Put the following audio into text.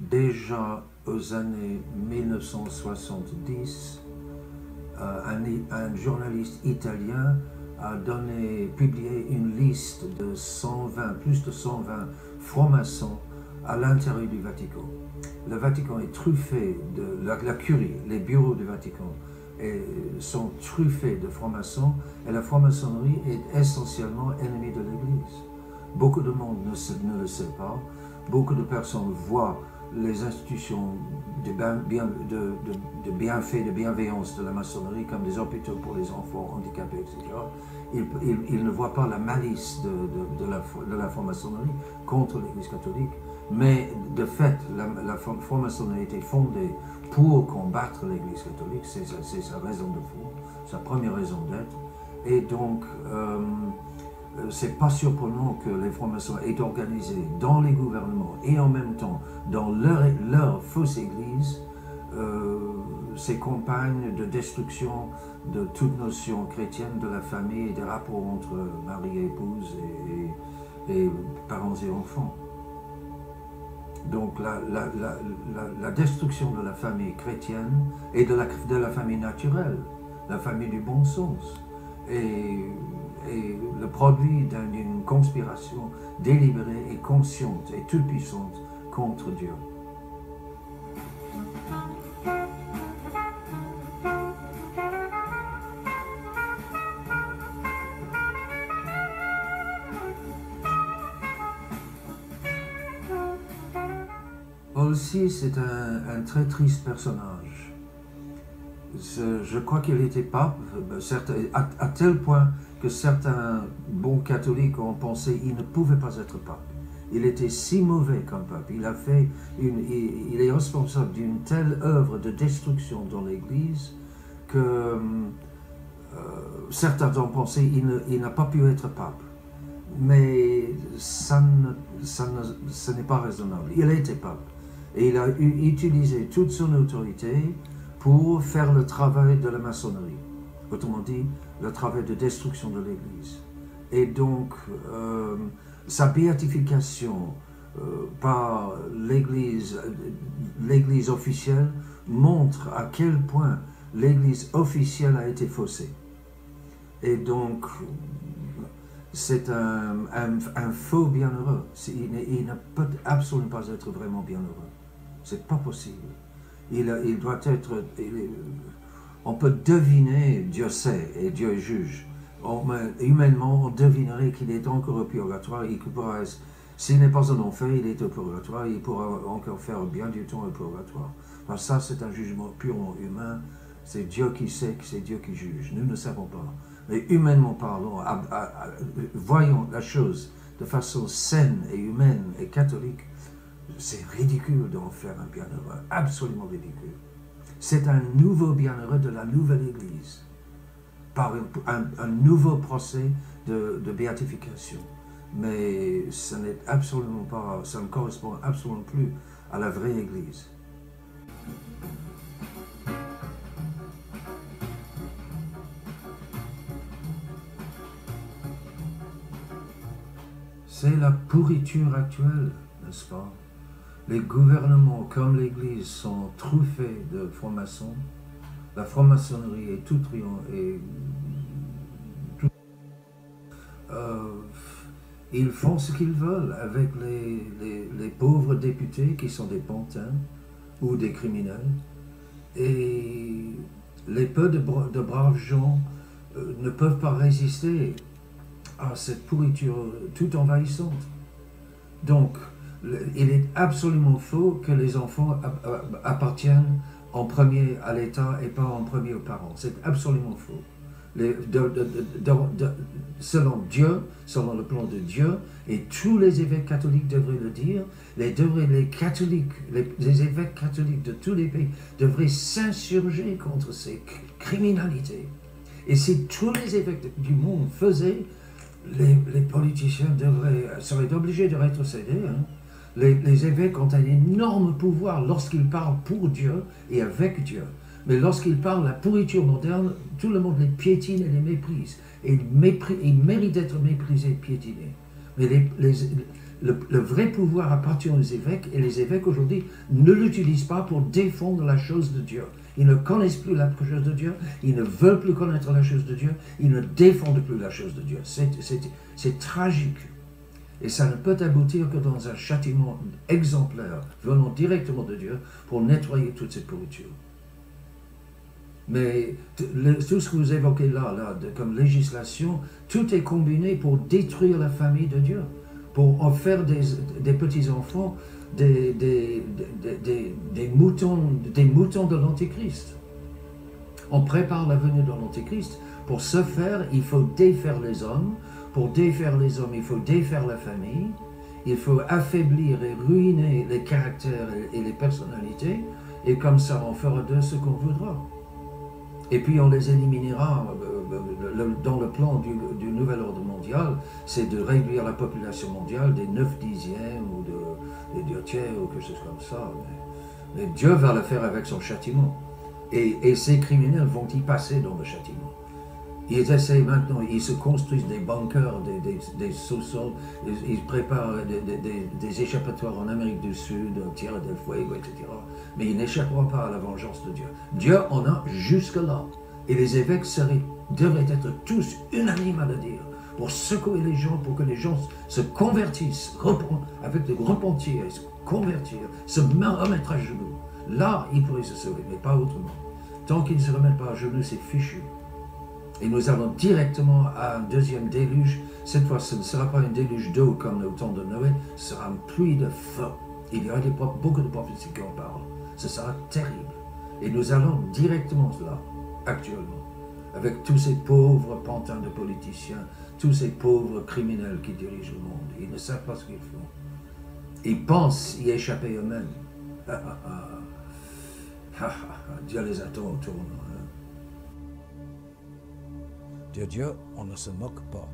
déjà aux années 1970, un journaliste italien a publié une liste de 120, plus de 120 francs-maçons à l'intérieur du Vatican. Le Vatican est truffé de la curie, les bureaux du Vatican sont truffés de francs-maçons et la franc-maçonnerie est essentiellement ennemie de l'Église. Beaucoup de monde ne le sait pas. Beaucoup de personnes voient les institutions de bienfaits, de bienveillance de la maçonnerie comme des hôpitaux pour les enfants handicapés, etc. Ils ne voient pas la malice de la franc-maçonnerie contre l'Église catholique. Mais de fait, la franc-maçonnerie a été fondée pour combattre l'Église catholique, c'est sa raison de fond, sa première raison d'être. Et donc, c'est pas surprenant que les francs-maçons aient organisé dans les gouvernements et en même temps dans leur fausse Église ces campagnes de destruction de toute notion chrétienne de la famille et des rapports entre mari et épouse et parents et enfants. Donc la destruction de la famille chrétienne et de la famille naturelle, la famille du bon sens, est le produit d'une conspiration délibérée et consciente et toute puissante contre Dieu. Paul VI est un très triste personnage. Je crois qu'il était pape, à tel point que certains bons catholiques ont pensé qu'il ne pouvait pas être pape. Il était si mauvais comme pape. Il est responsable d'une telle œuvre de destruction dans l'Église que certains ont pensé qu'il n'a pas pu être pape. Mais ce n'est pas raisonnable. Il était pape. Et il a utilisé toute son autorité pour faire le travail de la maçonnerie. Autrement dit, le travail de destruction de l'Église. Et donc, sa béatification par l'Église officielle montre à quel point l'Église officielle a été faussée. Et donc, c'est un faux bienheureux. Il ne peut absolument pas être vraiment bienheureux. C'est pas possible. Il doit être... On peut deviner, Dieu sait et Dieu juge. Humainement, on devinerait qu'il est encore au purgatoire. S'il n'est pas en enfer, il est au purgatoire. Il pourra encore faire bien du temps au purgatoire. Parce que ça, c'est un jugement purement humain. C'est Dieu qui sait, c'est Dieu qui juge. Nous ne savons pas. Mais humainement parlant, voyons la chose de façon saine et humaine et catholique, c'est ridicule d'en faire un bienheureux, absolument ridicule. C'est un nouveau bienheureux de la nouvelle Église, par un nouveau procès de béatification. Mais ça n'est absolument pas, ça ne correspond absolument plus à la vraie Église. C'est la pourriture actuelle, n'est-ce pas? Les gouvernements comme l'Église sont truffés de francs-maçons. La franc-maçonnerie est tout ils font ce qu'ils veulent avec les pauvres députés qui sont des pantins ou des criminels. Et les peu de braves gens ne peuvent pas résister à cette pourriture toute envahissante. Donc, il est absolument faux que les enfants appartiennent en premier à l'État et pas en premier aux parents. C'est absolument faux. Selon Dieu, selon le plan de Dieu, et tous les évêques catholiques devraient le dire, les évêques catholiques de tous les pays devraient s'insurger contre ces criminalités. Et si tous les évêques du monde faisaient, les politiciens seraient obligés de rétrocéder. Hein. Les évêques ont un énorme pouvoir lorsqu'ils parlent pour Dieu et avec Dieu. Mais lorsqu'ils parlent de la pourriture moderne, tout le monde les piétine et les méprise. Et ils méritent d'être méprisés et piétinés. Mais le vrai pouvoir appartient aux évêques, et les évêques aujourd'hui ne l'utilisent pas pour défendre la chose de Dieu. Ils ne connaissent plus la chose de Dieu, ils ne veulent plus connaître la chose de Dieu, ils ne défendent plus la chose de Dieu. C'est tragique. Et ça ne peut aboutir que dans un châtiment exemplaire, venant directement de Dieu, pour nettoyer toute cette pourriture. Mais tout ce que vous évoquez là comme législation, tout est combiné pour détruire la famille de Dieu, pour en faire des petits-enfants, des moutons de l'Antéchrist. On prépare la venue de l'Antéchrist. Pour ce faire, il faut défaire les hommes. Pour défaire les hommes, il faut défaire la famille. Il faut affaiblir et ruiner les caractères et les personnalités. Et comme ça, on fera d'eux ce qu'on voudra. Et puis on les éliminera. Dans le plan du nouvel ordre mondial, c'est de réduire la population mondiale des 9 dixièmes ou des 2 tiers ou quelque chose comme ça. Mais Dieu va le faire avec son châtiment. Et ces criminels vont y passer dans le châtiment. Ils essayent maintenant, ils se construisent des bunkers, des sous-sols, ils préparent des échappatoires en Amérique du Sud, Tierra del Fuego, etc. Mais ils n'échapperont pas à la vengeance de Dieu. Dieu en a jusque-là. Et les évêques devraient être tous unanimes à le dire, pour secouer les gens, pour que les gens se convertissent, avec le repentir, se convertir, se remettre à genoux. Là, ils pourraient se sauver, mais pas autrement. Tant qu'ils ne se remettent pas à genoux, c'est fichu. Et nous allons directement à un deuxième déluge. Cette fois, ce ne sera pas un déluge d'eau comme au temps de Noé, ce sera une pluie de feu. Il y aura beaucoup de prophéties qui en parlent. Ce sera terrible. Et nous allons directement là, actuellement, avec tous ces pauvres pantins de politiciens, tous ces pauvres criminels qui dirigent le monde. Ils ne savent pas ce qu'ils font. Ils pensent y échapper eux-mêmes. Dieu les attend autour. De Dieu, on ne se moque pas.